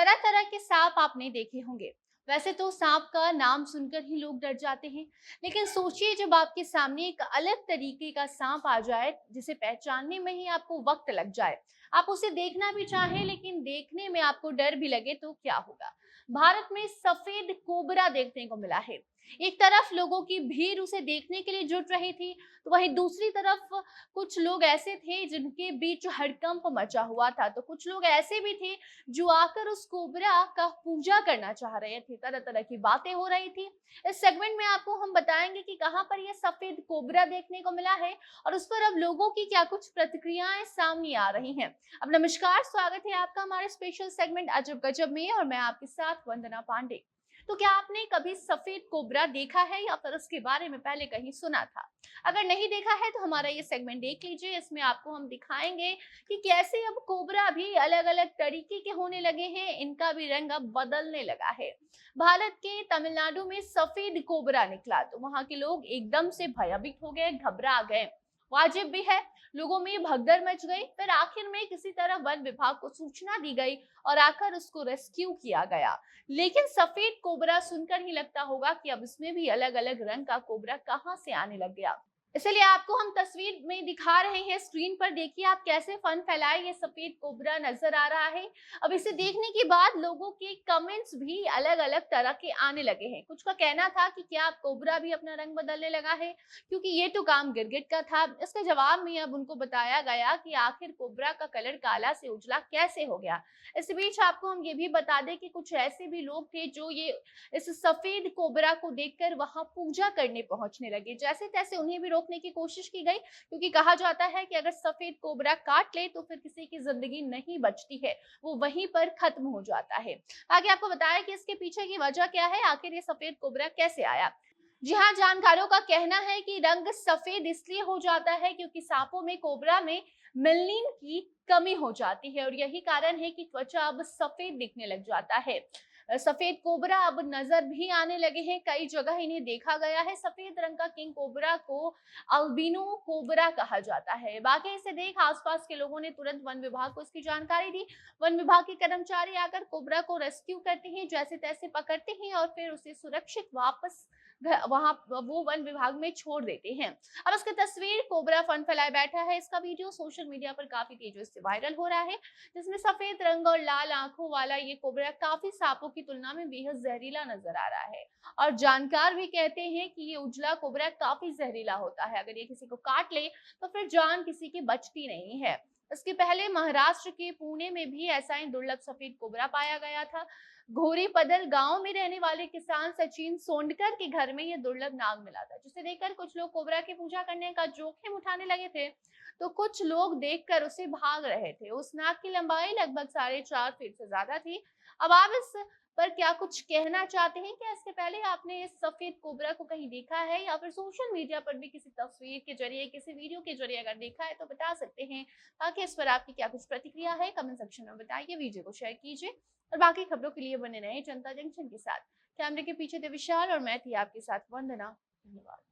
तरह तरह के सांप आपने देखे होंगे। वैसे तो सांप का नाम सुनकर ही लोग डर जाते हैं, लेकिन सोचिए जब आपके सामने एक अलग तरीके का सांप आ जाए जिसे पहचानने में ही आपको वक्त लग जाए। आप उसे देखना भी चाहें लेकिन देखने में आपको डर भी लगे तो क्या होगा। भारत में सफेद कोबरा देखने को मिला है। एक तरफ लोगों की भीड़ उसे देखने के लिए जुट रही थी, तो वहीं दूसरी तरफ कुछ लोग ऐसे थे जिनके बीच हड़कंप मचा हुआ था। तो कुछ लोग ऐसे भी थे जो आकर उस कोबरा का पूजा करना चाह रहे थे। तरह तरह की बातें हो रही थी। इस सेगमेंट में आपको हम बताएंगे कि कहां पर यह सफेद कोबरा देखने को मिला है और उस पर अब लोगों की क्या कुछ प्रतिक्रियाएं सामने आ रही हैं। अब नमस्कार, स्वागत है आपका हमारे स्पेशल सेगमेंट अजब गजब में और मैं आपके साथ वंदना पांडे। तो क्या आपने कभी सफेद कोबरा देखा है या फिर उसके बारे में पहले कहीं सुना था? अगर नहीं देखा है तो हमारा ये सेगमेंट देख लीजिए। इसमें आपको हम दिखाएंगे कि कैसे अब कोबरा भी अलग अलग तरीके के होने लगे हैं, इनका भी रंग अब बदलने लगा है। भारत के तमिलनाडु में सफेद कोबरा निकला तो वहां के लोग एकदम से भयभीत हो गए, घबरा गए। वाजिब भी है, लोगों में भगदड़ मच गई। फिर आखिर में किसी तरह वन विभाग को सूचना दी गई और आकर उसको रेस्क्यू किया गया। लेकिन सफेद कोबरा सुनकर ही लगता होगा कि अब इसमें भी अलग अलग रंग का कोबरा कहां से आने लग गया। इसलिए आपको हम तस्वीर में दिखा रहे हैं, स्क्रीन पर देखिए आप कैसे फन फैलाए ये सफेद कोबरा नजर आ रहा है। अब इसे देखने के बाद लोगों के कमेंट्स भी अलग अलग तरह के आने लगे हैं। कुछ का कहना था कि क्या अब कोबरा भी अपना रंग बदलने लगा है, क्योंकि ये तो काम गिरगिट का था। इसके जवाब में अब उनको बताया गया कि आखिर कोबरा का कलर काला से उजला कैसे हो गया। इस बीच आपको हम ये भी बता दें कि कुछ ऐसे भी लोग थे जो ये इस सफेद कोबरा को देखकर वहां पूजा करने पहुंचने लगे। जैसे तैसे उन्हें भी रोकने की कोशिश की गई, क्योंकि कहा जाता है कि अगर सफेद कोबरा काट ले तो फिर किसी की जिंदगी नहीं बचती है, वो वहीं पर खत्म हो जाता है। आगे आपको बताया कि इसके पीछे की वजह क्या है, आखिर ये सफेद कोबरा कैसे आया। जी हाँ, जानकारों का कहना है कि रंग सफेद इसलिए हो जाता है क्योंकि सांपों में कोबरा में मेलनिन की कमी हो जाती है और यही कारण है कि त्वचा अब सफेद दिखने लग जाता है। सफेद कोबरा अब नजर भी आने लगे हैं, कई जगह इन्हें देखा गया है। सफेद रंग का किंग कोबरा को अल्बिनो कोबरा कहा जाता है। बाकी इसे देख आसपास के लोगों ने तुरंत वन विभाग को इसकी जानकारी दी। वन विभाग के कर्मचारी आकर कोबरा को रेस्क्यू करते हैं, जैसे तैसे पकड़ते हैं और फिर उसे सुरक्षित वापस वहां वो वन विभाग में छोड़ देते हैं। अब इसकी तस्वीर कोबरा फन फैलाए बैठा है। इसका वीडियो सोशल मीडिया पर काफी तेजी से वायरल हो रहा है, जिसमें सफेद रंग और लाल आंखों वाला ये कोबरा काफी सांपों की तुलना में बेहद जहरीला नजर आ रहा है। और जानकार भी कहते हैं कि ये उजला कोबरा काफी जहरीला होता है, अगर ये किसी को काट ले तो फिर जान किसी की बचती नहीं है। इसके पहले महाराष्ट्र के पुणे में भी ऐसा ही दुर्लभ सफेद कोबरा पाया गया था। घोरी पदल गांव में रहने वाले किसान सचिन सोंडकर के घर में यह दुर्लभ नाग मिला था, जिसे देखकर कुछ लोग कोबरा की पूजा करने का जोखिम उठाने लगे थे, तो कुछ लोग देखकर उसे भाग रहे थे। उस नाग की लंबाई लगभग 4.5 फीट से ज्यादा थी। अब आप इस पर क्या कुछ कहना चाहते हैं? क्या इसके पहले आपने इस सफेद कोबरा को कहीं देखा है या फिर सोशल मीडिया पर भी किसी तस्वीर के जरिए, किसी वीडियो के जरिए अगर देखा है तो बता सकते हैं। बाकी इस पर आपकी क्या कुछ प्रतिक्रिया है, कमेंट सेक्शन में बताइए, वीडियो को शेयर कीजिए और बाकी खबरों के लिए बने रहे जनता जंक्शन के साथ। कैमरे के पीछे थे विशाल और मैं थी आपके साथ वंदना। धन्यवाद।